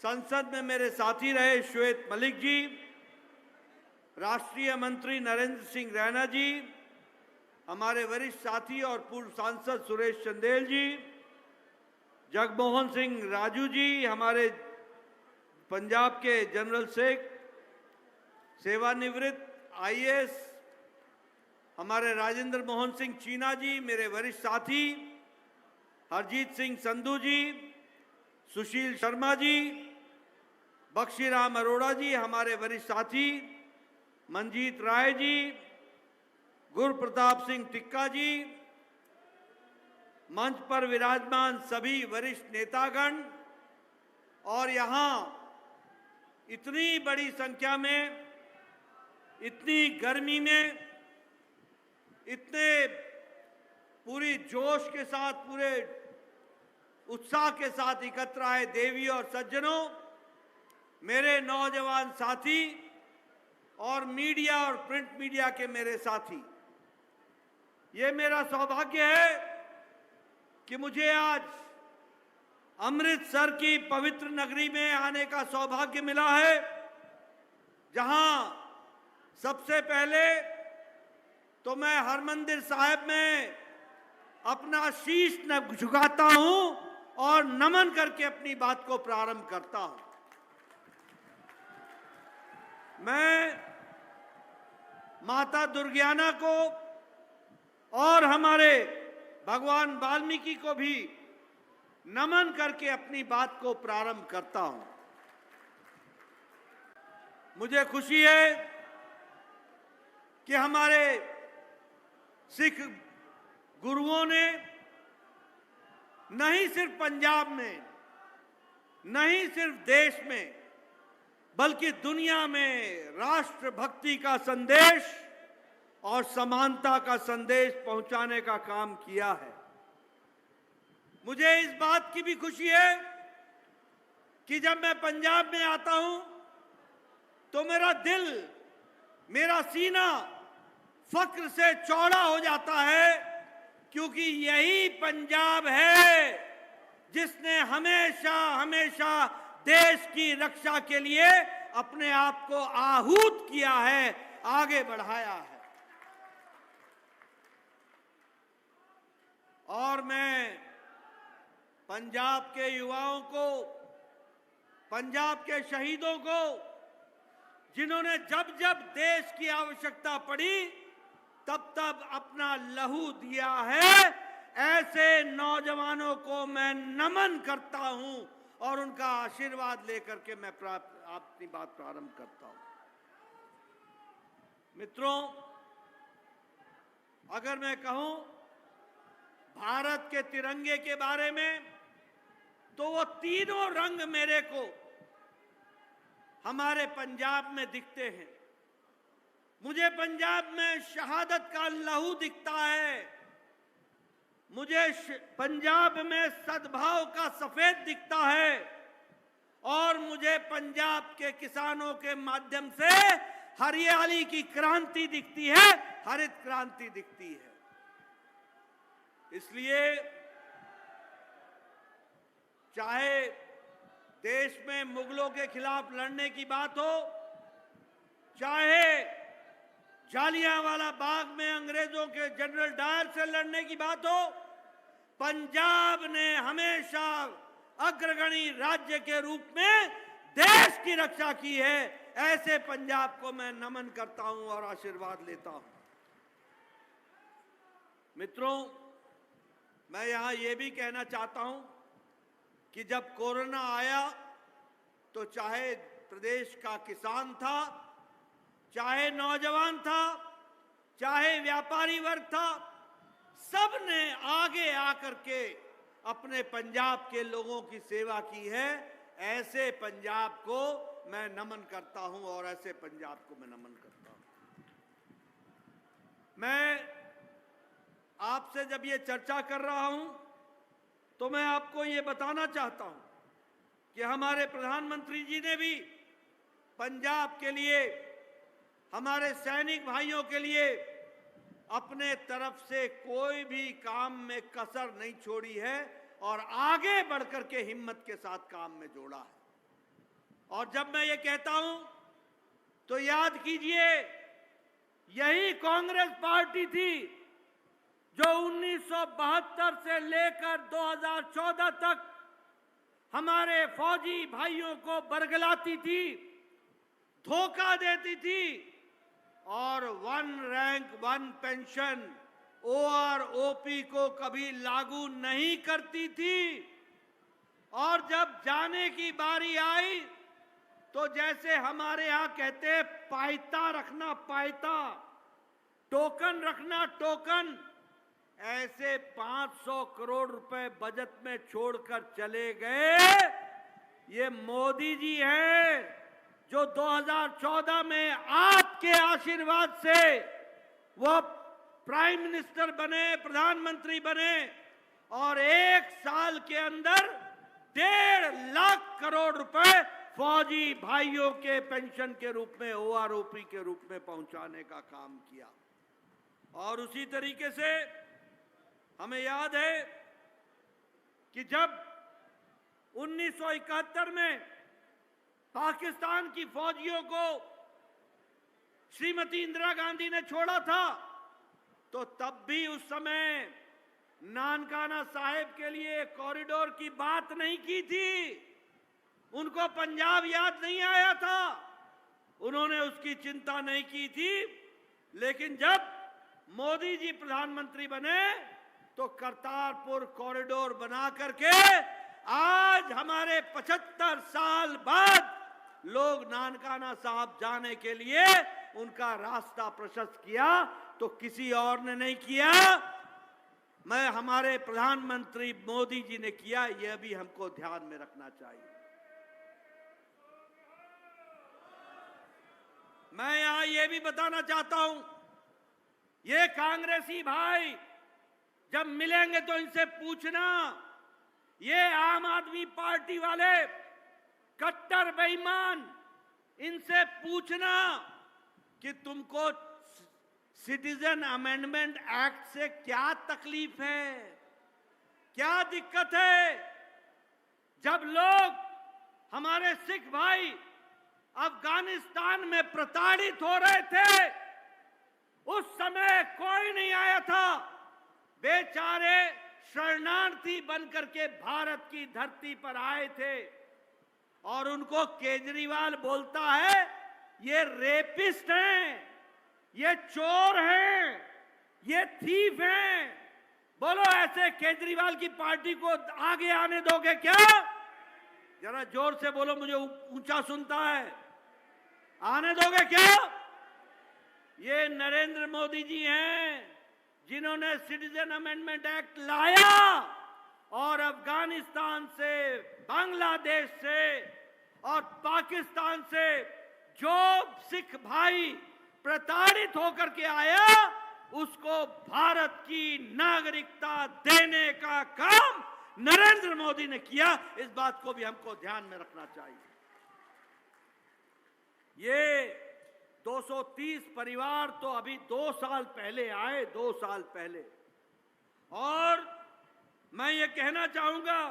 संसद में मेरे साथी रहे श्वेत मलिक जी, राष्ट्रीय मंत्री नरेंद्र सिंह रैना जी, हमारे वरिष्ठ साथी और पूर्व सांसद सुरेश चंदेल जी, जगमोहन सिंह राजू जी, हमारे पंजाब के जनरल शेख, सेवानिवृत्त आईएएस हमारे राजेंद्र मोहन सिंह चीना जी, मेरे वरिष्ठ साथी हरजीत सिंह संधू जी, सुशील शर्मा जी, बख्शीराम अरोड़ा जी, हमारे वरिष्ठ साथी मंजीत राय जी, गुरप्रताप सिंह टिक्का जी, मंच पर विराजमान सभी वरिष्ठ नेतागण और यहाँ इतनी बड़ी संख्या में, इतनी गर्मी में, इतने पूरी जोश के साथ, पूरे उत्साह के साथ एकत्र आए देवी और सज्जनों, मेरे नौजवान साथी और मीडिया और प्रिंट मीडिया के मेरे साथी, ये मेरा सौभाग्य है कि मुझे आज अमृतसर की पवित्र नगरी में आने का सौभाग्य मिला है, जहां सबसे पहले तो मैं हरमंदिर साहिब में अपना शीश झुकाता हूं और नमन करके अपनी बात को प्रारंभ करता हूं। मैं माता दुर्गाना को और हमारे भगवान वाल्मीकि को भी नमन करके अपनी बात को प्रारंभ करता हूं। मुझे खुशी है कि हमारे सिख गुरुओं ने नहीं सिर्फ पंजाब में, नहीं सिर्फ देश में, बल्कि दुनिया में राष्ट्रभक्ति का संदेश और समानता का संदेश पहुंचाने का काम किया है। मुझे इस बात की भी खुशी है कि जब मैं पंजाब में आता हूं तो मेरा दिल, मेरा सीना फक्र से चौड़ा हो जाता है, क्योंकि यही पंजाब है जिसने हमेशा हमेशा देश की रक्षा के लिए अपने आप को आहूत किया है, आगे बढ़ाया है। और मैं पंजाब के युवाओं को, पंजाब के शहीदों को, जिन्होंने जब जब देश की आवश्यकता पड़ी तब तब अपना लहू दिया है, ऐसे नौजवानों को मैं नमन करता हूं और उनका आशीर्वाद लेकर के मैं अपनी बात प्रारंभ करता हूं। मित्रों, अगर मैं कहूं भारत के तिरंगे के बारे में, तो वो तीनों रंग मेरे को हमारे पंजाब में दिखते हैं। मुझे पंजाब में शहादत का लहू दिखता है, मुझे पंजाब में सद्भाव का सफेद दिखता है, और मुझे पंजाब के किसानों के माध्यम से हरियाली की क्रांति दिखती है, हरित क्रांति दिखती है। इसलिए चाहे देश में मुगलों के खिलाफ लड़ने की बात हो, चाहे जालियांवाला बाग में अंग्रेजों के जनरल डायर से लड़ने की बात हो, पंजाब ने हमेशा अग्रगणी राज्य के रूप में देश की रक्षा की है। ऐसे पंजाब को मैं नमन करता हूं और आशीर्वाद लेता हूं। मित्रों, मैं यहां यह भी कहना चाहता हूं कि जब कोरोना आया तो चाहे प्रदेश का किसान था, चाहे नौजवान था, चाहे व्यापारी वर्ग था, सब ने आगे आकर के अपने पंजाब के लोगों की सेवा की है। ऐसे पंजाब को मैं नमन करता हूं और ऐसे पंजाब को मैं नमन करता हूं। मैं आपसे जब ये चर्चा कर रहा हूं तो मैं आपको ये बताना चाहता हूं कि हमारे प्रधानमंत्री जी ने भी पंजाब के लिए, हमारे सैनिक भाइयों के लिए अपने तरफ से कोई भी काम में कसर नहीं छोड़ी है और आगे बढ़कर के हिम्मत के साथ काम में जोड़ा है। और जब मैं ये कहता हूं तो याद कीजिए, यही कांग्रेस पार्टी थी जो 1972 से लेकर 2014 तक हमारे फौजी भाइयों को बरगलाती थी, धोखा देती थी और one rank one pension OROP को कभी लागू नहीं करती थी। और जब जाने की बारी आई तो जैसे हमारे यहां कहते हैं पायता रखना, पायता, टोकन रखना, टोकन, ऐसे 500 करोड़ रुपए बजट में छोड़कर चले गए। ये मोदी जी हैं जो 2014 में आपके आशीर्वाद से वो प्राइम मिनिस्टर बने, प्रधानमंत्री बने और 1 साल के अंदर 1.5 लाख करोड़ रुपए फौजी भाइयों के पेंशन के रूप में, OROP के रूप में पहुंचाने का काम किया। और उसी तरीके से हमें याद है कि जब 1971 में पाकिस्तान की फौजियों को श्रीमती इंदिरा गांधी ने छोड़ा था, तो तब भी उस समय नानकाना साहिब के लिए कॉरिडोर की बात नहीं की थी। उनको पंजाब याद नहीं आया था, उन्होंने उसकी चिंता नहीं की थी। लेकिन जब मोदी जी प्रधानमंत्री बने तो करतारपुर कॉरिडोर बना करके आज हमारे 75 साल बाद लोग नानकाना साहब जाने के लिए उनका रास्ता प्रशस्त किया, तो किसी और ने नहीं किया, मैं हमारे प्रधानमंत्री मोदी जी ने किया। यह भी हमको ध्यान में रखना चाहिए। मैं यहां यह भी बताना चाहता हूं, ये कांग्रेसी भाई जब मिलेंगे तो इनसे पूछना, ये आम आदमी पार्टी वाले कट्टर बेईमान, इनसे पूछना कि तुमको सिटीजन अमेंडमेंट एक्ट से क्या तकलीफ है, क्या दिक्कत है। जब लोग हमारे सिख भाई अफगानिस्तान में प्रताड़ित हो रहे थे, उस समय कोई नहीं आया था। बेचारे शरणार्थी बनकर के भारत की धरती पर आए थे और उनको केजरीवाल बोलता है ये रेपिस्ट हैं, ये चोर हैं, ये थीफ हैं। बोलो, ऐसे केजरीवाल की पार्टी को आगे आने दोगे क्या? जरा जोर से बोलो, मुझे ऊंचा सुनता है। आने दोगे क्या? ये नरेंद्र मोदी जी हैं जिन्होंने सिटीजन अमेंडमेंट एक्ट लाया और अफगानिस्तान से, बांग्लादेश से और पाकिस्तान से जो सिख भाई प्रताड़ित होकर के आया, उसको भारत की नागरिकता देने का काम नरेंद्र मोदी ने किया। इस बात को भी हमको ध्यान में रखना चाहिए। ये 230 परिवार तो अभी 2 साल पहले आए, 2 साल पहले। और मैं ये कहना चाहूंगा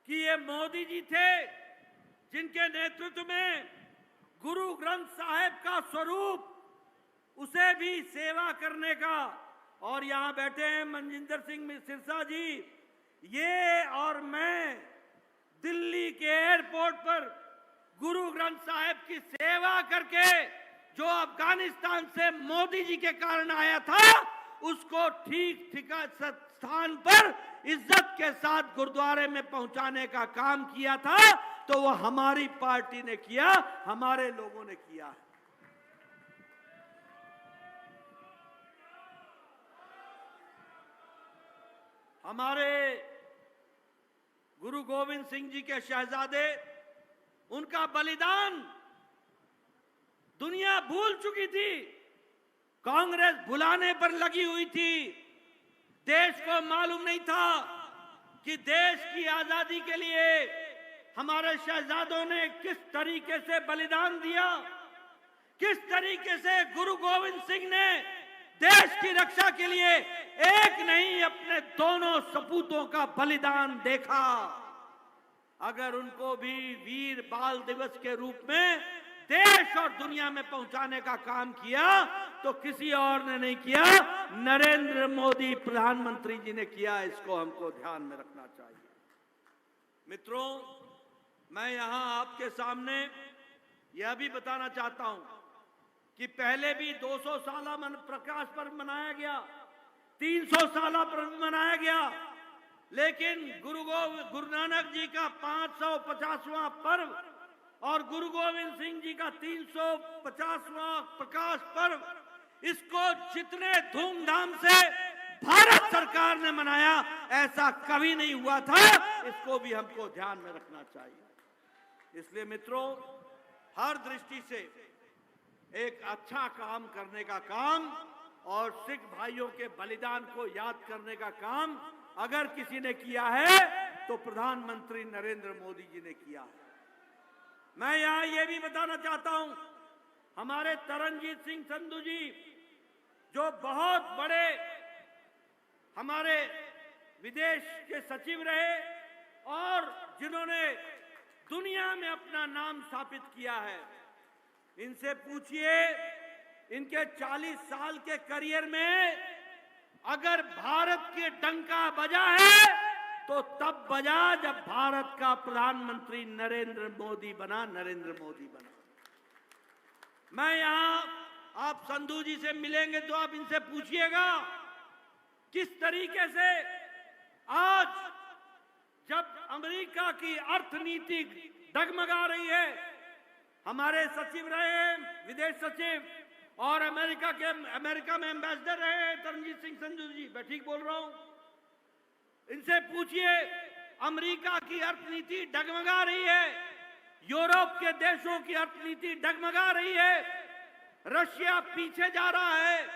कि ये मोदी जी थे जिनके नेतृत्व में गुरु ग्रंथ साहिब का स्वरूप, उसे भी सेवा करने का, और यहां बैठे हैं मनजिंदर सिंह सिरसा जी, ये और मैं दिल्ली के एयरपोर्ट पर गुरु ग्रंथ साहिब की सेवा करके जो अफगानिस्तान से मोदी जी के कारण आया था, उसको ठीक स्थान पर इज्जत के साथ गुरुद्वारे में पहुंचाने का काम किया था। तो वो हमारी पार्टी ने किया, हमारे लोगों ने किया है। हमारे गुरु गोविंद सिंह जी के शहजादे, उनका बलिदान दुनिया भूल चुकी थी, कांग्रेस भुलाने पर लगी हुई थी। देश को मालूम नहीं था कि देश की आजादी के लिए हमारे शहजादों ने किस तरीके से बलिदान दिया, किस तरीके से गुरु गोविंद सिंह ने देश की रक्षा के लिए एक नहीं अपने दोनों सपूतों का बलिदान देखा। अगर उनको भी वीर बाल दिवस के रूप में देश और दुनिया में पहुंचाने का काम किया तो किसी और ने नहीं किया, नरेंद्र मोदी प्रधानमंत्री जी ने किया। इसको हमको ध्यान में रखना चाहिए। मित्रों, मैं यहां आपके सामने यह भी बताना चाहता हूं कि पहले भी 200 साला प्रकाश पर्व मनाया गया, 300 साला पर्व मनाया गया, लेकिन गुरु नानक जी का 550वां पर्व और गुरु गोविंद सिंह जी का 350वां प्रकाश पर्व, इसको जितने धूमधाम से भारत सरकार ने मनाया ऐसा कभी नहीं हुआ था। इसको भी हमको ध्यान में रखना चाहिए। इसलिए मित्रों, हर दृष्टि से एक अच्छा काम करने का काम और सिख भाइयों के बलिदान को याद करने का काम अगर किसी ने किया है तो प्रधानमंत्री नरेंद्र मोदी जी ने किया है। मैं यहां यह भी बताना चाहता हूं, हमारे तरनजीत सिंह संधू जी जो बहुत बड़े हमारे विदेश के सचिव रहे और जिन्होंने दुनिया में अपना नाम स्थापित किया है, इनसे पूछिए, इनके 40 साल के करियर में अगर भारत के डंका बजा है तो तब बजा जब भारत का प्रधानमंत्री नरेंद्र मोदी बना। मैं यहां आप संधू जी से मिलेंगे तो आप इनसे पूछिएगा किस तरीके से आज जब अमेरिका की अर्थनीति डगमगा रही है, हमारे सचिव रहे विदेश सचिव और अमेरिका में एम्बेसडर रहे तरनजीत सिंह संधू जी, मैं ठीक बोल रहा हूं? इनसे पूछिए, अमेरिका की अर्थनीति डगमगा रही है, यूरोप के देशों की अर्थनीति डगमगा रही है, रशिया पीछे जा रहा है,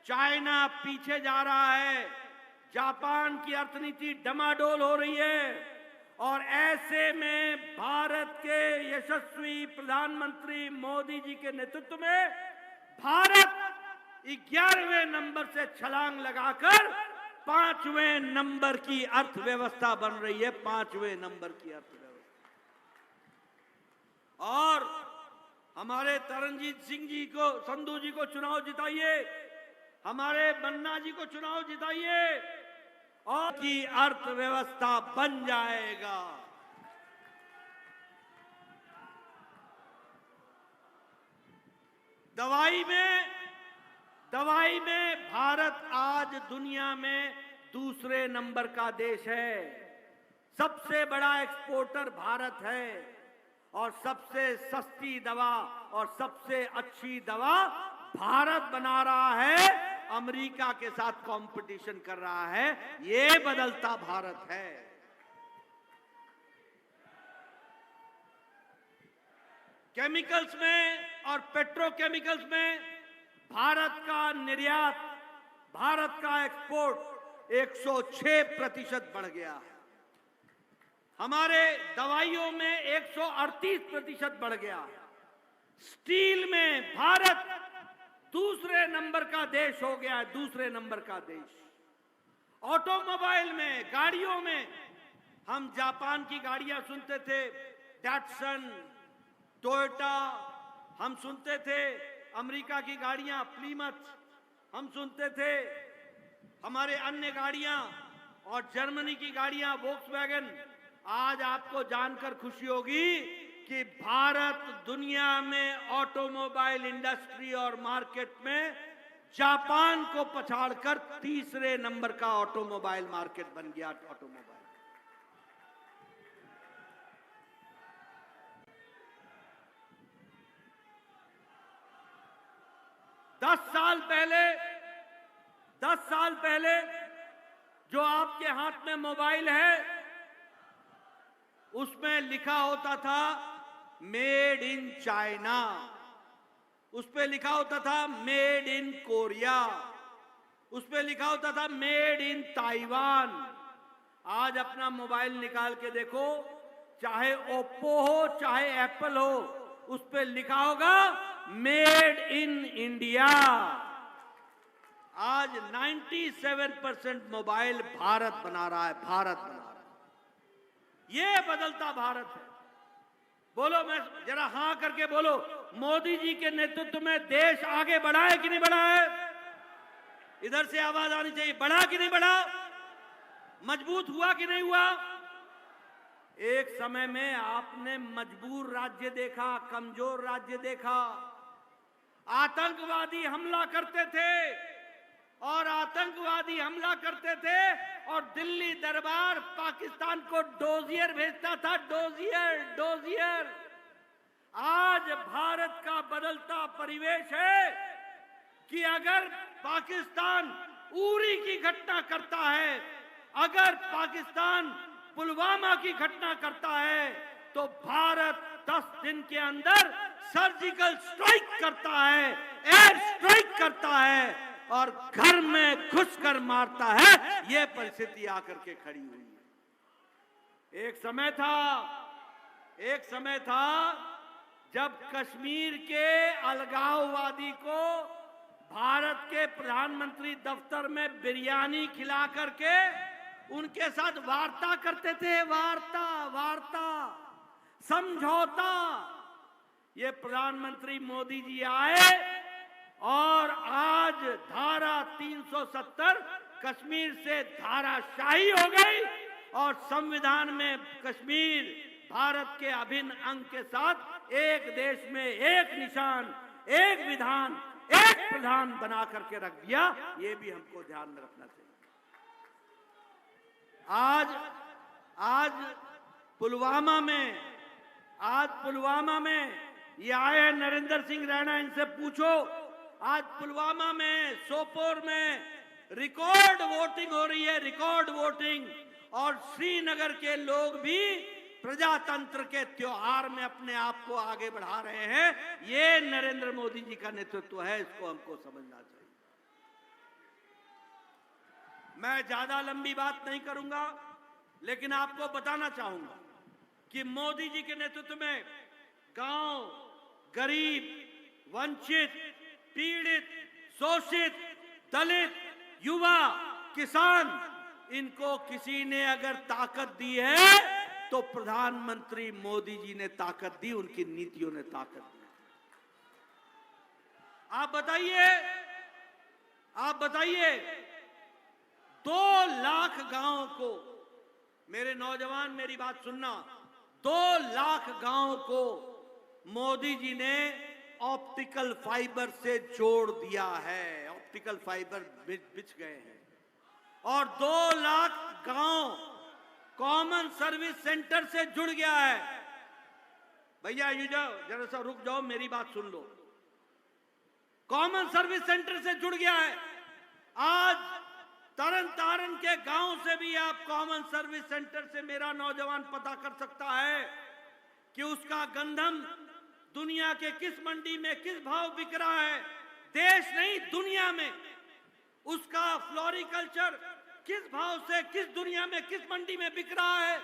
चाइना पीछे जा रहा है, जापान की अर्थनीति डमाडोल हो रही है। और ऐसे में भारत के यशस्वी प्रधानमंत्री मोदी जी के नेतृत्व में भारत 11वें नंबर से छलांग लगाकर 5वें नंबर की अर्थव्यवस्था बन रही है, 5वें नंबर की अर्थव्यवस्था। और हमारे तरनजीत सिंह जी को, संधू जी को चुनाव जिताइए, हमारे बन्ना जी को चुनाव जिताइए और की अर्थव्यवस्था बन जाएगा। दवाई में भारत आज दुनिया में दूसरे नंबर का देश है। सबसे बड़ा एक्सपोर्टर भारत है और सबसे सस्ती दवा और सबसे अच्छी दवा भारत बना रहा है, अमेरिका के साथ कंपटीशन कर रहा है। ये बदलता भारत है। केमिकल्स में और पेट्रोकेमिकल्स में भारत का निर्यात, भारत का एक्सपोर्ट 106% बढ़ गया है। हमारे दवाइयों में 138% बढ़ गया है। स्टील में भारत दूसरे नंबर का देश हो गया है, दूसरे नंबर का देश। ऑटोमोबाइल में, गाड़ियों में हम जापान की गाड़ियां सुनते थे, डैटसन, टोयोटा, हम सुनते थे अमेरिका की गाड़ियां प्लीमथ, हम सुनते थे हमारे अन्य गाड़ियां और जर्मनी की गाड़ियां वोक्सवैगन। आज आपको जानकर खुशी होगी कि भारत दुनिया में ऑटोमोबाइल इंडस्ट्री और मार्केट में जापान को पछाड़कर तीसरे नंबर का ऑटोमोबाइल मार्केट बन गया। ऑटोमोबाइल 10 साल पहले जो आपके हाथ में मोबाइल है उसमें लिखा होता था मेड इन चाइना, उस पे लिखा होता था मेड इन कोरिया, उस पे लिखा होता था मेड इन ताइवान। आज अपना मोबाइल निकाल के देखो, चाहे ओप्पो हो चाहे एप्पल हो, उस पे लिखा होगा मेड इन इंडिया। आज 97% मोबाइल भारत बना रहा है, भारत बना रहा है। ये बदलता भारत है। बोलो, मैं जरा हां करके बोलो, मोदी जी के नेतृत्व में देश आगे बढ़ा है कि नहीं बढ़ा है? इधर से आवाज आनी चाहिए, बढ़ा कि नहीं बढ़ा? मजबूत हुआ कि नहीं हुआ? एक समय में आपने मजबूर राज्य देखा, कमजोर राज्य देखा। आतंकवादी हमला करते थे और आतंकवादी हमला करते थे और दिल्ली दरबार पाकिस्तान को डोजियर भेजता था, डोजियर। आज भारत का बदलता परिवेश है कि अगर पाकिस्तान उरी की घटना करता है, अगर पाकिस्तान पुलवामा की घटना करता है, तो भारत 10 दिन के अंदर सर्जिकल स्ट्राइक करता है, एयर स्ट्राइक करता है और घर में घुसकर मारता है। यह परिस्थिति आकर के खड़ी हुई है। एक समय था जब कश्मीर के अलगाववादी को भारत के प्रधानमंत्री दफ्तर में बिरयानी खिला करके उनके साथ वार्ता करते थे, वार्ता, समझौता। ये प्रधानमंत्री मोदी जी आए और आज धारा 370 कश्मीर से धाराशाही हो गई और संविधान में कश्मीर भारत के अभिन्न अंग के साथ एक देश में एक निशान, एक विधान, एक प्रधान बना करके रख दिया। ये भी हमको ध्यान में रखना चाहिए। आज पुलवामा में ये आए हैं नरेंद्र सिंह रैना, इनसे पूछो। आज पुलवामा में, सोपोर में रिकॉर्ड वोटिंग हो रही है, रिकॉर्ड वोटिंग। और श्रीनगर के लोग भी प्रजातंत्र के त्योहार में अपने आप को आगे बढ़ा रहे हैं। ये नरेंद्र मोदी जी का नेतृत्व है, इसको हमको समझना चाहिए। मैं ज्यादा लंबी बात नहीं करूंगा, लेकिन आपको बताना चाहूंगा कि मोदी जी के नेतृत्व में गांव, गरीब, वंचित, पीड़ित, शोषित, दलित, युवा, किसान, इनको किसी ने अगर ताकत दी है तो प्रधानमंत्री मोदी जी ने ताकत दी, उनकी नीतियों ने ताकत दी। आप बताइए 2 लाख गांवों को, मेरे नौजवान मेरी बात सुनना, 2 लाख गांवों को मोदी जी ने ऑप्टिकल फाइबर से जोड़ दिया है। ऑप्टिकल फाइबर बिछ गए हैं और 2 लाख गांव कॉमन सर्विस सेंटर से जुड़ गया है। भैया ये जाओ, जरा सा रुक जाओ, मेरी बात सुन लो। कॉमन सर्विस सेंटर से जुड़ गया है। आज तरन तारण के गांव से भी आप कॉमन सर्विस सेंटर से मेरा नौजवान पता कर सकता है कि उसका गंधम दुनिया के किस मंडी में किस भाव बिक रहा है। देश नहीं, दुनिया में उसका फ्लोरिकल्चर किस भाव से, किस दुनिया में, किस मंडी में बिक रहा है।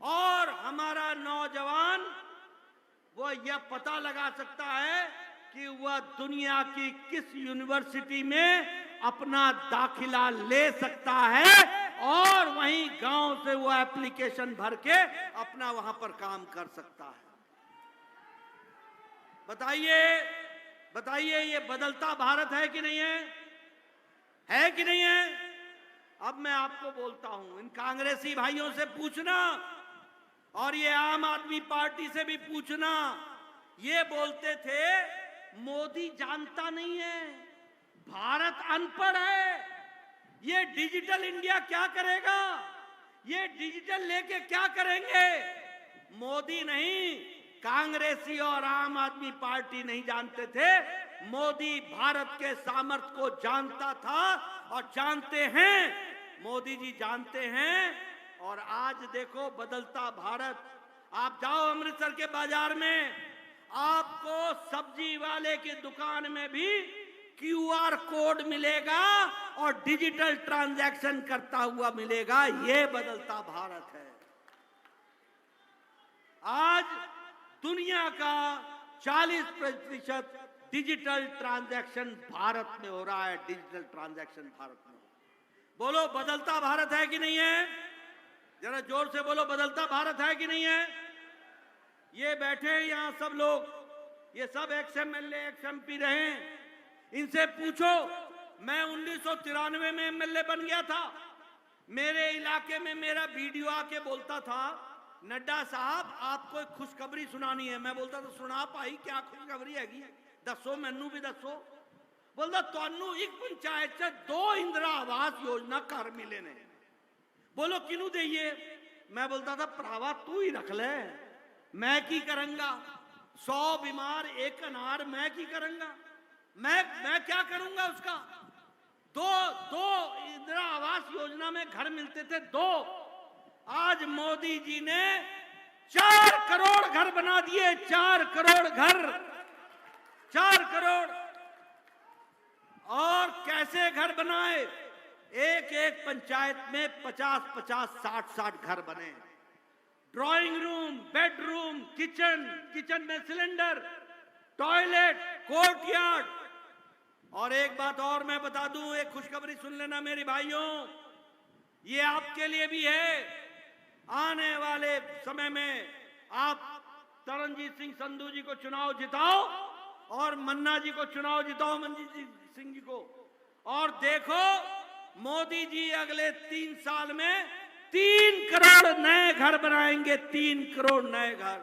और हमारा नौजवान वो यह पता लगा सकता है कि वह दुनिया की किस यूनिवर्सिटी में अपना दाखिला ले सकता है और वहीं गांव से वो एप्लीकेशन भर के अपना वहां पर काम कर सकता है। बताइए ये बदलता भारत है कि नहीं है? है कि नहीं है? अब मैं आपको बोलता हूं, इन कांग्रेसी भाइयों से पूछना और ये आम आदमी पार्टी से भी पूछना। ये बोलते थे मोदी जानता नहीं है, भारत अनपढ़ है, ये डिजिटल इंडिया क्या करेगा, ये डिजिटल लेके क्या करेंगे। मोदी नहीं, कांग्रेसी और आम आदमी पार्टी नहीं जानते थे। मोदी भारत के सामर्थ्य को जानता था और जानते हैं। मोदी जी जानते हैं। और आज देखो बदलता भारत। आप जाओ अमृतसर के बाजार में, आपको सब्जी वाले की दुकान में भी QR कोड मिलेगा और डिजिटल ट्रांजैक्शन करता हुआ मिलेगा। यह बदलता भारत है। आज दुनिया का 40% डिजिटल ट्रांजैक्शन भारत में हो रहा है। डिजिटल ट्रांजैक्शन भारत में। बोलो बदलता भारत है कि नहीं है? जरा जोर से बोलो, बदलता भारत है कि नहीं है? ये बैठे हैं यहाँ सब लोग, ये सब एक्स एमएलए एक्स एमपी रहे हैं। इनसे पूछो, मैं 1993 में एमएलए बन गया था। मेरे इलाके में मेरा वीडियो आके बोलता था, नड्डा साहब आपको एक खुशखबरी सुनानी है। मैं बोलता था सुना पाई, क्या खुशखबरी हैगी, दसो मैनू भी दसो। बोलता तुहानू एक पंचायत से 2 इंदिरा आवास योजना घर मिले ने, बोलो किनू देइए। मैं बोलता था भरावा तू ही रख ले, मैं की करूंगा, 100 बीमार 1 अनार, मैं की करूंगा, मैं क्या करूंगा उसका। दो इंदिरा आवास योजना में घर मिलते थे 2। आज मोदी जी ने 4 करोड़ घर बना दिए, 4 करोड़ घर, 4 करोड़। और कैसे घर बनाए, एक एक पंचायत में 50-50, 60-60 घर बने। ड्राइंग रूम, बेडरूम, किचन में सिलेंडर, टॉयलेट, कोर्टयार्ड। और एक बात और मैं बता दूं, एक खुशखबरी सुन लेना मेरे भाइयों, ये आपके लिए भी है। आने वाले समय में आप तरनजीत सिंह संधू जी को चुनाव जिताओ और मन्ना जी को चुनाव जिताओ, मनजीत सिंह जी को, और देखो मोदी जी अगले 3 साल में 3 करोड़ नए घर बनाएंगे, 3 करोड़ नए घर।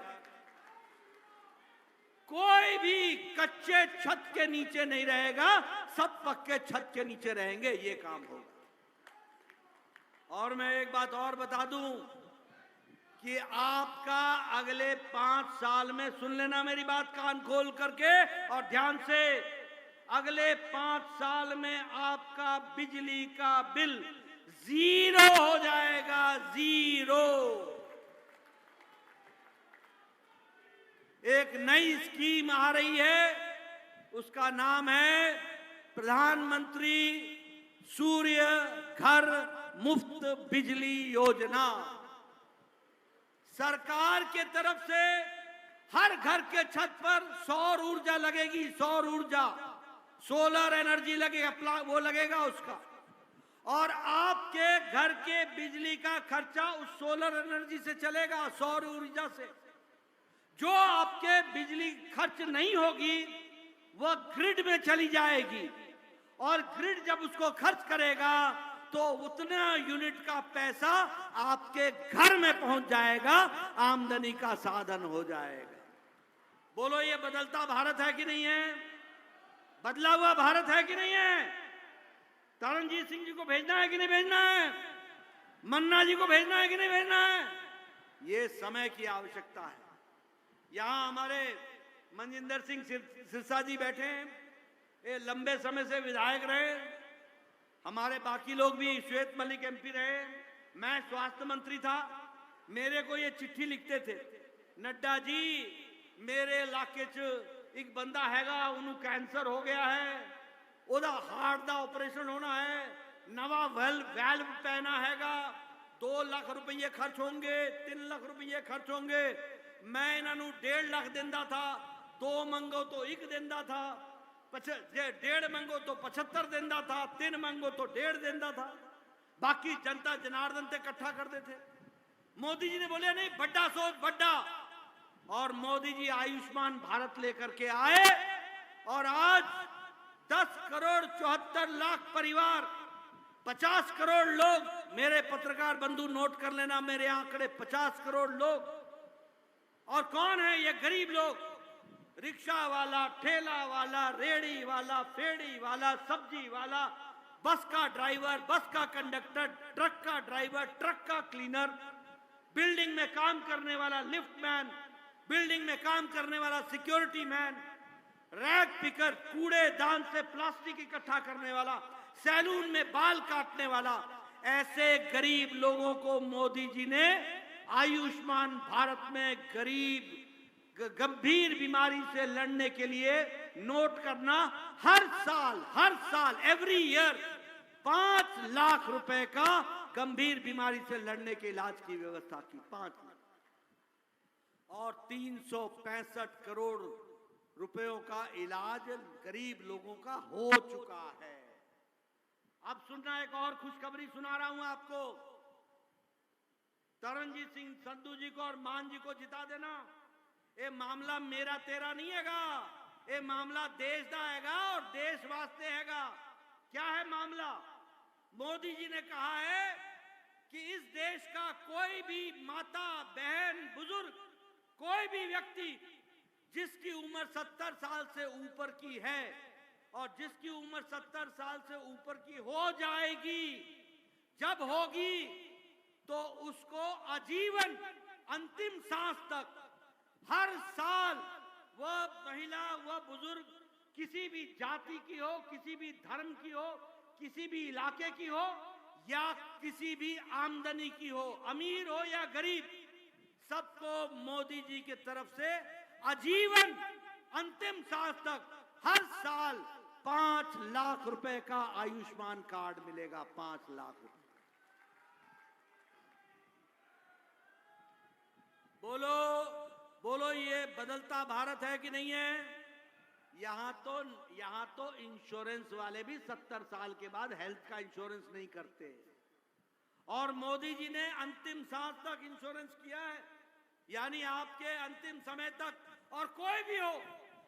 कोई भी कच्चे छत के नीचे नहीं रहेगा, सब पक्के छत के नीचे रहेंगे, ये काम होगा। और मैं एक बात और बता दूं कि आपका अगले 5 साल में, सुन लेना मेरी बात कान खोल करके और ध्यान से, अगले 5 साल में आपका बिजली का बिल 0 हो जाएगा, 0। एक नई स्कीम आ रही है, उसका नाम है प्रधानमंत्री सूर्य घर मुफ्त बिजली योजना। सरकार के तरफ से हर घर के छत पर सौर ऊर्जा लगेगी, सौर ऊर्जा, सोलर एनर्जी लगेगा, वो लगेगा उसका, और आपके घर के बिजली का खर्चा उस सोलर एनर्जी से चलेगा, सौर ऊर्जा से। जो आपके बिजली खर्च नहीं होगी वह ग्रिड में चली जाएगी, और ग्रिड जब उसको खर्च करेगा तो उतना यूनिट का पैसा आपके घर में पहुंच जाएगा, आमदनी का साधन हो जाएगा। बोलो ये बदलता भारत है कि नहीं है? बदला हुआ भारत है कि नहीं है? तरनजीत सिंह जी को भेजना है कि नहीं भेजना है? मन्ना जी को भेजना है कि नहीं भेजना है? ये समय की आवश्यकता है। यहां हमारे मनजिंदर सिंह सिरसा जी बैठे हैं, ये लंबे समय से विधायक रहे, हमारे बाकी लोग भी, श्वेत मलिक एमपी रहे, मैं स्वास्थ्य मंत्री था। मेरे को ये चिट्ठी लिखते थे, नड्डा जी मेरे इलाके च एक बंदा हैगा, उन्हें कैंसर हो गया है, ओदा हार्ट दा ऑपरेशन होना है, नवा वैल्व पैना हैगा, 2 लाख रुपये खर्च होंगे, 3 लाख रुपये खर्च होंगे। मैं इन्हों 1.5 लाख देंदा था, 2 मंगो तो 1 देंदा था, 1.5 मंगो तो 75 देंदा था, 3 मंगो तो 1.5 देंदा था, बाकी जनता जनार्दन से इकट्ठा करते थे। मोदी जी ने बोले नहीं, बड़ा सोच बड़ा, और मोदी जी आयुष्मान भारत लेकर के आए, और आज 10 करोड़ 74 लाख परिवार, 50 करोड़ लोग, मेरे पत्रकार बंधु नोट कर लेना मेरे आंकड़े, 50 करोड़ लोग। और कौन है ये गरीब लोग? रिक्शा वाला, ठेला वाला, रेड़ी वाला, फेड़ी वाला, सब्जी वाला, बस का ड्राइवर, बस का कंडक्टर, ट्रक का ड्राइवर, ट्रक का क्लीनर, बिल्डिंग में काम करने वाला लिफ्ट मैन, बिल्डिंग में काम करने वाला सिक्योरिटी मैन, रैग पिकर, कूड़ेदान से प्लास्टिक इकट्ठा करने वाला, सैलून में बाल काटने वाला, ऐसे गरीब लोगों को मोदी जी ने आयुष्मान भारत में गंभीर बीमारी से लड़ने के लिए नोट करना, हर साल एवरी ईयर 5 लाख रुपए का गंभीर बीमारी से लड़ने के इलाज की व्यवस्था की, 5 लाख, और 365 करोड़ रुपयों का इलाज गरीब लोगों का हो चुका है। अब सुनना, एक और खुशखबरी सुना रहा हूं आपको। तरनजीत सिंह संधू जी को और मान जी को जिता देना। ये मामला मेरा तेरा नहीं हैगा, ये मामला देश का हैगा और देश वास्ते हैगा। क्या है मामला? मोदी जी ने कहा है कि इस देश का कोई भी माता, बहन, बुजुर्ग, कोई भी व्यक्ति जिसकी उम्र 70 साल से ऊपर की है और जिसकी उम्र 70 साल से ऊपर की हो जाएगी, जब होगी तो उसको आजीवन अंतिम सांस तक हर साल वह महिला, वह बुजुर्ग किसी भी जाति की हो, किसी भी धर्म की हो, किसी भी इलाके की हो या किसी भी आमदनी की हो, अमीर हो या गरीब, सबको मोदी जी की तरफ से आजीवन अंतिम सांस तक हर साल 5 लाख रुपए का आयुष्मान कार्ड मिलेगा। 5 लाख रुपए। बोलो बोलो, ये बदलता भारत है कि नहीं है? यहां तो इंश्योरेंस वाले भी 70 साल के बाद हेल्थ का इंश्योरेंस नहीं करते, और मोदी जी ने अंतिम सांस तक इंश्योरेंस किया है, यानी आपके अंतिम समय तक, और कोई भी हो,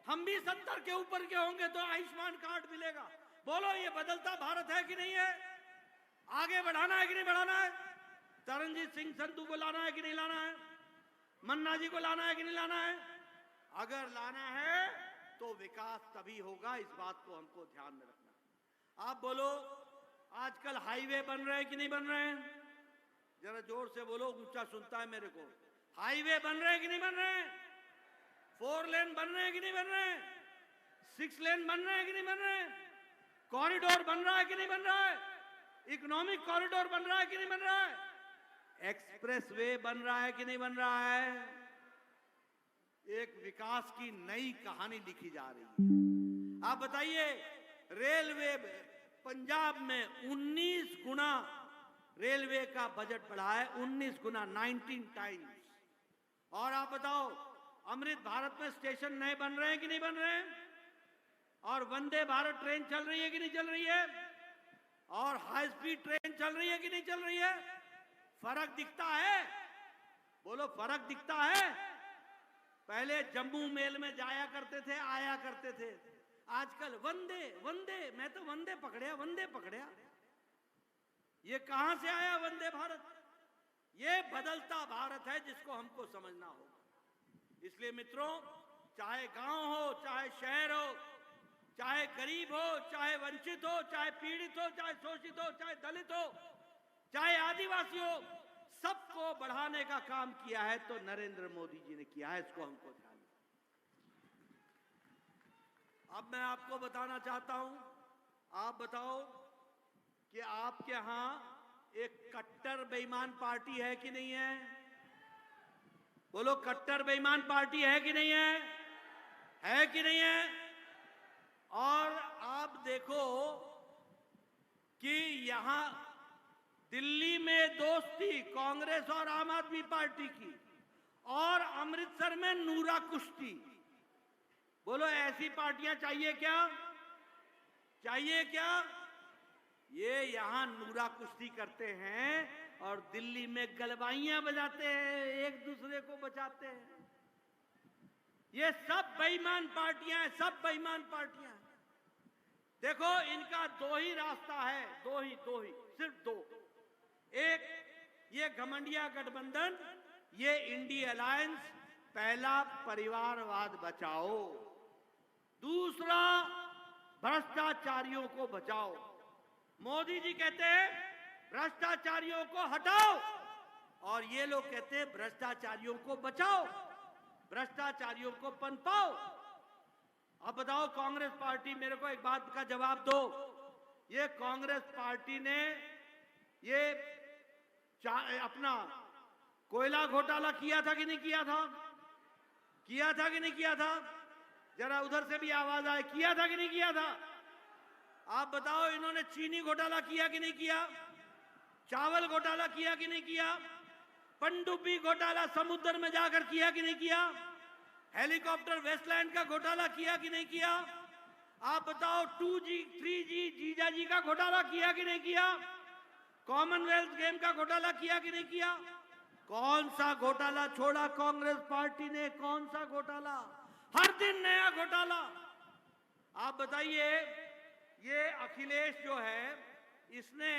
हम भी 70 के ऊपर के होंगे तो आयुष्मान कार्ड मिलेगा। बोलो, ये बदलता भारत है कि नहीं है? आगे बढ़ाना है कि नहीं बढ़ाना है? तरनजीत सिंह संधू को लाना है कि नहीं लाना है? मन्ना जी को लाना है कि नहीं लाना है? अगर लाना है तो विकास तभी होगा, इस बात को हमको ध्यान में रखना। आप बोलो, आजकल हाईवे बन रहे हैं कि नहीं बन रहे हैं? जरा जोर से बोलो, ऊंचा सुनता है मेरे को। हाईवे बन रहे हैं कि नहीं बन रहे हैं? 4 लेन बन रहे हैं कि नहीं बन रहे हैं? 6 लेन बन रहे हैं कि नहीं बन रहे हैं? कॉरिडोर बन रहा है कि नहीं बन रहा है? इकोनॉमिक कॉरिडोर बन रहा है कि नहीं बन रहा है? एक्सप्रेस वे बन रहा है कि नहीं बन रहा है? एक विकास की नई कहानी लिखी जा रही है। आप बताइए, रेलवे पंजाब में 19 गुना रेलवे का बजट बढ़ा है, 19 गुना, 19 टाइम्स। और आप बताओ, अमृत भारत में स्टेशन नए बन रहे हैं कि नहीं बन रहे हैं? और वंदे भारत ट्रेन चल रही है कि नहीं चल रही है? और हाई स्पीड ट्रेन चल रही है कि नहीं चल रही है? फर्क दिखता है? बोलो, फर्क दिखता है? पहले जम्मू मेल में जाया करते थे, आया करते थे, आजकल वंदे वंदे, मैं तो वंदे पकड़या। ये कहां से आया वंदे भारत? ये बदलता भारत है जिसको हमको समझना होगा। इसलिए मित्रों, चाहे गांव हो, चाहे शहर हो, चाहे गरीब हो, चाहे वंचित हो, चाहे पीड़ित हो, चाहे शोषित हो, चाहे दलित हो, चाहे आदिवासी हो, सबको बढ़ाने का काम किया है तो नरेंद्र मोदी जी ने किया है। इसको हमको ध्यान में। अब मैं आपको बताना चाहता हूं, आप बताओ कि आपके यहां एक कट्टर बेईमान पार्टी है कि नहीं है? बोलो, कट्टर बेईमान पार्टी है कि नहीं है? है कि नहीं है? और आप देखो कि यहां दिल्ली में दोस्ती कांग्रेस और आम आदमी पार्टी की, और अमृतसर में नूरा कुश्ती। बोलो, ऐसी पार्टियां चाहिए क्या? चाहिए क्या? ये यहां नूरा कुश्ती करते हैं और दिल्ली में गलबाइयां बजाते हैं, एक दूसरे को बचाते हैं। ये सब बेईमान पार्टियां हैं, सब बेईमान पार्टियां हैं। देखो, इनका 2 ही रास्ता है, दो ही, सिर्फ 2। एक, ये घमंडिया गठबंधन, ये इंडिया अलायंस, पहला परिवारवाद बचाओ, दूसरा भ्रष्टाचारियों को बचाओ। मोदी जी कहते हैं भ्रष्टाचारियों को हटाओ, और ये लोग कहते हैं भ्रष्टाचारियों को बचाओ, भ्रष्टाचारियों को पनपाओ। अब बताओ, कांग्रेस पार्टी, मेरे को एक बात का जवाब दो, ये कांग्रेस पार्टी ने ये अपना कोयला घोटाला किया था कि नहीं किया था? किया था कि नहीं किया था? जरा उधर से भी आवाज आए, किया था कि नहीं किया था? आप बताओ, इन्होंने चीनी घोटाला किया कि नहीं किया? चावल घोटाला किया कि नहीं किया? पनडुब्बी घोटाला समुद्र में जाकर किया कि नहीं किया? हेलीकॉप्टर वेस्टलैंड का घोटाला किया कि नहीं किया? आप बताओ, 2G 3G जीजाजी का घोटाला किया कि नहीं किया? कॉमनवेल्थ गेम का घोटाला किया कि नहीं किया? कौन सा घोटाला छोड़ा कांग्रेस पार्टी ने? कौन सा घोटाला? हर दिन नया घोटाला। आप बताइए, ये अखिलेश जो है, इसने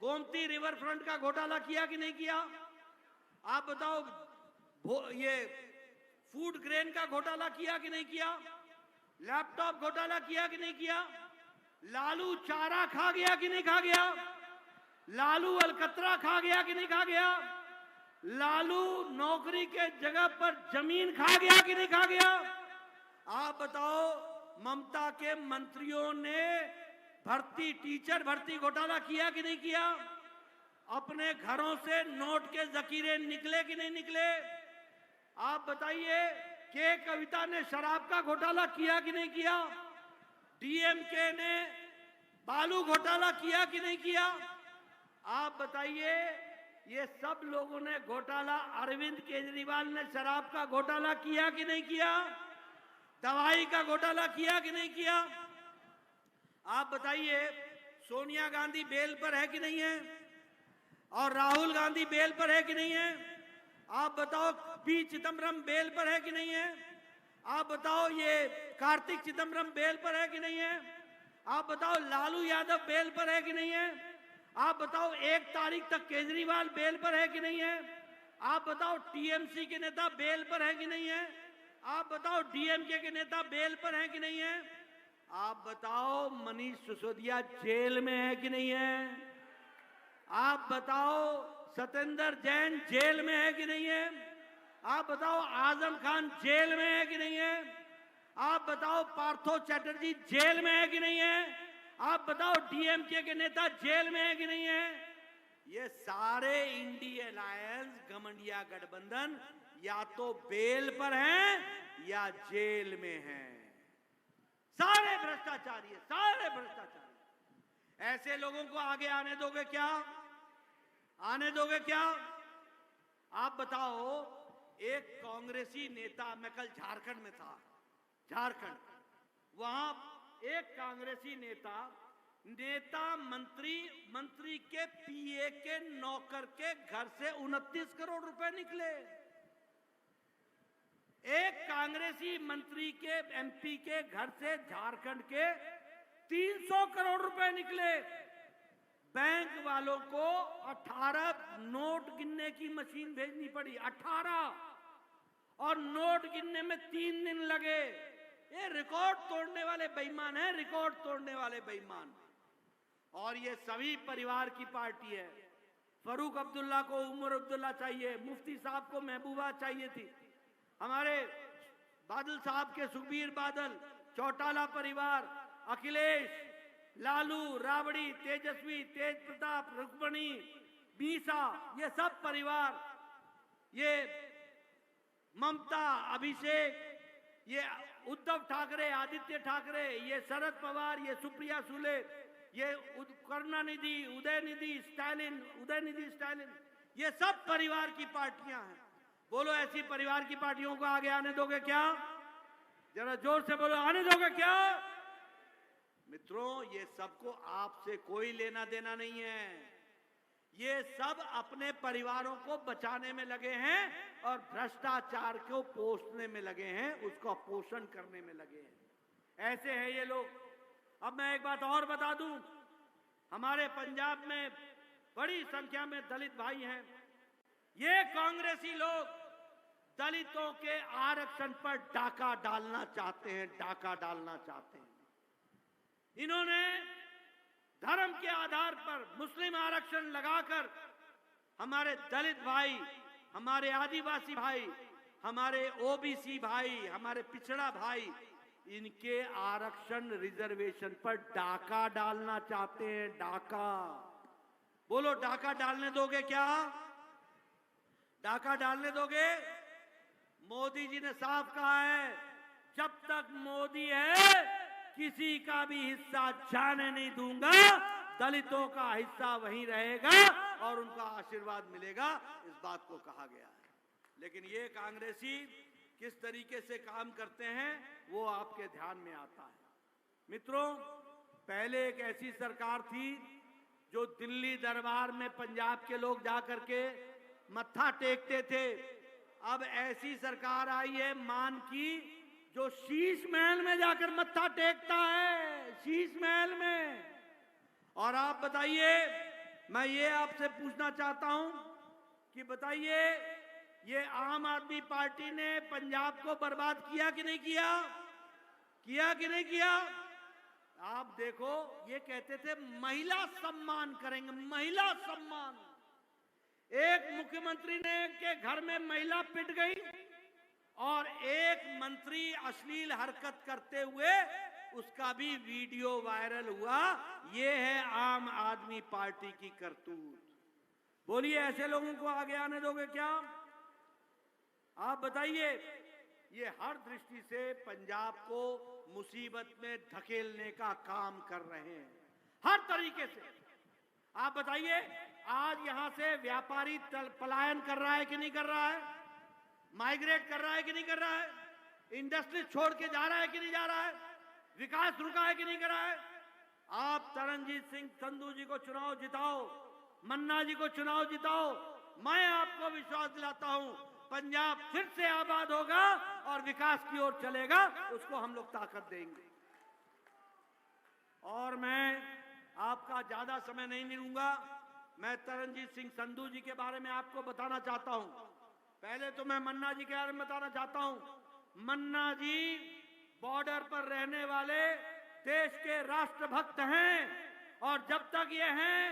गोमती रिवर फ्रंट का घोटाला किया कि नहीं किया? आप बताओ, ये फूड ग्रेन का घोटाला किया कि नहीं किया? लैपटॉप घोटाला किया कि नहीं किया? लालू चारा खा गया कि नहीं खा गया? लालू अलकतरा खा गया कि नहीं खा गया? लालू नौकरी के जगह पर जमीन खा गया कि नहीं खा गया? आप बताओ, ममता के मंत्रियों ने टीचर भर्ती घोटाला किया कि नहीं किया? अपने घरों से नोट के जखीरे निकले कि नहीं निकले? आप बताइए, के कविता ने शराब का घोटाला किया कि नहीं किया? डीएमके ने बालू घोटाला किया कि नहीं किया? आप बताइए, ये सब लोगों ने घोटाला, अरविंद केजरीवाल ने शराब का घोटाला किया कि नहीं किया? दवाई का घोटाला किया कि नहीं किया? आप बताइए, सोनिया गांधी बेल पर है कि नहीं है? और राहुल गांधी बेल पर है कि नहीं है? आप बताओ, पी चिदम्बरम बेल पर है कि नहीं है? आप बताओ, ये कार्तिक चिदम्बरम बेल पर है कि नहीं है? आप बताओ, लालू यादव बेल पर है कि नहीं है? आप बताओ, 1 तारीख तक केजरीवाल बेल पर है कि नहीं है? आप बताओ, टीएमसी के नेता बेल पर है कि नहीं है? आप बताओ, डीएमके के नेता बेल पर है कि नहीं है? आप बताओ, मनीष सिसोदिया जेल में है कि नहीं है? आप बताओ, सत्येंद्र जैन जेल में है कि नहीं है? आप बताओ, आजम खान जेल में है कि नहीं है? आप बताओ, पार्थो चैटर्जी जेल में है कि नहीं है? आप बताओ, डीएमके के नेता जेल में है कि नहीं है? ये सारे इंडिया अलायंस, घमंडिया गठबंधन या तो बेल पर हैं या जेल में हैं। सारे भ्रष्टाचारी है, सारे भ्रष्टाचारी। ऐसे लोगों को आगे आने दोगे क्या? आने दोगे क्या? आप बताओ, एक कांग्रेसी नेता, मैं कल झारखंड में था, झारखंड, वहां एक कांग्रेसी नेता मंत्री के पीए के नौकर के घर से 29 करोड़ रुपए निकले। एक कांग्रेसी मंत्री के, एमपी के घर से झारखंड के 300 करोड़ रुपए निकले। बैंक वालों को 18 नोट गिनने की मशीन भेजनी पड़ी, 18, और नोट गिनने में 3 दिन लगे। ये रिकॉर्ड तोड़ने वाले बेईमान हैं, रिकॉर्ड तोड़ने वाले बेईमान। और ये सभी परिवार की पार्टी है। फरूक अब्दुल्ला को उमर अब्दुल्ला चाहिए, मुफ्ती साहब को महबूबा चाहिए थी, हमारे बादल साहब के सुखबीर बादल, चौटाला परिवार, अखिलेश, लालू, राबड़ी, तेजस्वी, तेज प्रताप, रुक्मणी, बीसा, ये सब परिवार, ये ममता, अभिषेक, ये उद्धव ठाकरे, आदित्य ठाकरे, ये शरद पवार, ये सुप्रिया सुले, ये करुणानिधि, उदयनिधि स्टालिन, ये सब परिवार की पार्टियां हैं। बोलो, ऐसी परिवार की पार्टियों को आगे आने दोगे क्या? जरा जोर से बोलो, आने दोगे क्या? मित्रों, ये सबको आपसे कोई लेना देना नहीं है। ये सब अपने परिवारों को बचाने में लगे हैं और भ्रष्टाचार को पोषने में लगे हैं, उसका पोषण करने में लगे हैं। ऐसे हैं ये लोग। अब मैं एक बात और बता दूं, हमारे पंजाब में बड़ी संख्या में दलित भाई हैं। ये कांग्रेसी लोग दलितों के आरक्षण पर डाका डालना चाहते हैं, डाका डालना चाहते हैं। इन्होंने धर्म के आधार पर मुस्लिम आरक्षण लगाकर हमारे दलित भाई, हमारे आदिवासी भाई, हमारे ओबीसी भाई, हमारे पिछड़ा भाई, इनके आरक्षण रिजर्वेशन पर डाका डालना चाहते हैं, डाका। बोलो, डाका डालने दोगे क्या? डाका डालने दोगे? मोदी जी ने साफ कहा है, जब तक मोदी है किसी का भी हिस्सा जाने नहीं दूंगा, दलितों का हिस्सा वहीं रहेगा और उनका आशीर्वाद मिलेगा, इस बात को कहा गया है। लेकिन ये कांग्रेसी किस तरीके से काम करते हैं वो आपके ध्यान में आता है। मित्रों, पहले एक ऐसी सरकार थी जो दिल्ली दरबार में पंजाब के लोग जाकर के मत्था टेकते थे। अब ऐसी सरकार आई है मान की, जो शीश महल में जाकर मत्था टेकता है, शीश महल में। और आप बताइए, मैं ये आपसे पूछना चाहता हूं कि बताइए, ये आम आदमी पार्टी ने पंजाब को बर्बाद किया कि नहीं किया? किया कि नहीं किया? आप देखो, ये कहते थे महिला सम्मान करेंगे, महिला सम्मान। एक मुख्यमंत्री ने के घर में महिला पिट गई और एक मंत्री अश्लील हरकत करते हुए उसका भी वीडियो वायरल हुआ। ये है आम आदमी पार्टी की करतूत। बोलिए, ऐसे लोगों को आगे आने दोगे क्या? आप बताइए। ये हर दृष्टि से पंजाब को मुसीबत में धकेलने का काम कर रहे हैं, हर तरीके से। आप बताइए, आज यहां से व्यापारी पलायन कर रहा है कि नहीं कर रहा है? माइग्रेट कर रहा है कि नहीं कर रहा है? इंडस्ट्री छोड़ के जा रहा है कि नहीं जा रहा है? विकास रुका है कि नहीं कर रहा है? आप तरनजीत सिंह संधू जी को चुनाव जिताओ, मन्ना जी को चुनाव जिताओ, मैं आपको विश्वास दिलाता हूं पंजाब फिर से आबाद होगा और विकास की ओर चलेगा। उसको हम लोग ताकत देंगे। और मैं आपका ज्यादा समय नहीं लूंगा। मैं तरनजीत सिंह संधू जी के बारे में आपको बताना चाहता हूं। पहले तो मैं मन्ना जी के बारे में बताना चाहता हूं। मन्ना जी बॉर्डर पर रहने वाले देश के राष्ट्रभक्त हैं और जब तक ये हैं,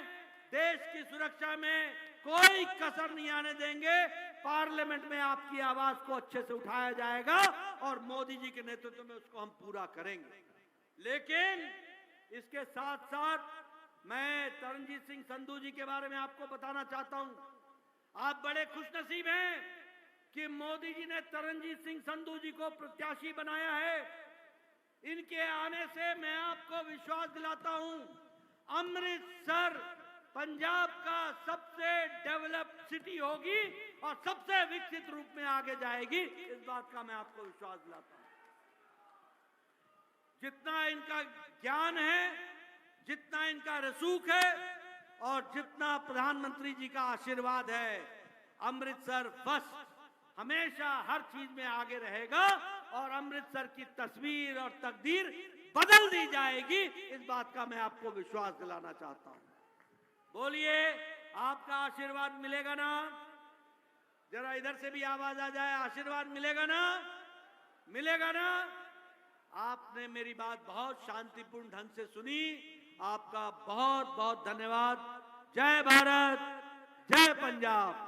देश की सुरक्षा में कोई कसर नहीं आने देंगे। पार्लियामेंट में आपकी आवाज को अच्छे से उठाया जाएगा और मोदी जी के नेतृत्व में उसको हम पूरा करेंगे। लेकिन इसके साथ साथ मैं तरनजीत सिंह संधू जी के बारे में आपको बताना चाहता हूं। आप बड़े खुशनसीब हैं कि मोदी जी ने तरनजीत सिंह संधू जी को प्रत्याशी बनाया है। इनके आने से मैं आपको विश्वास दिलाता हूं, अमृतसर पंजाब का सबसे डेवलप्ड सिटी होगी और सबसे विकसित रूप में आगे जाएगी। इस बात का मैं आपको विश्वास दिलाता हूं। जितना इनका ज्ञान है, जितना इनका रसूख है और जितना प्रधानमंत्री जी का आशीर्वाद है, अमृतसर फर्स्ट हमेशा हर चीज में आगे रहेगा और अमृतसर की तस्वीर और तकदीर बदल दी जाएगी। इस बात का मैं आपको विश्वास दिलाना चाहता हूं। बोलिए, आपका आशीर्वाद मिलेगा ना? जरा इधर से भी आवाज आ जाए, आशीर्वाद मिलेगा ना? मिलेगा ना? आपने मेरी बात बहुत शांतिपूर्ण ढंग से सुनी। आपका बहुत बहुत धन्यवाद। जय भारत, जय पंजाब।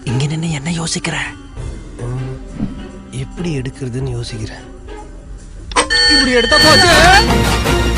இங்க நின்னு என்ன யோசிக்கிற? எப்படி எடுக்கிறதுன்னு யோசிக்கிறேன். இப்படி எடுத்தா போச்சு.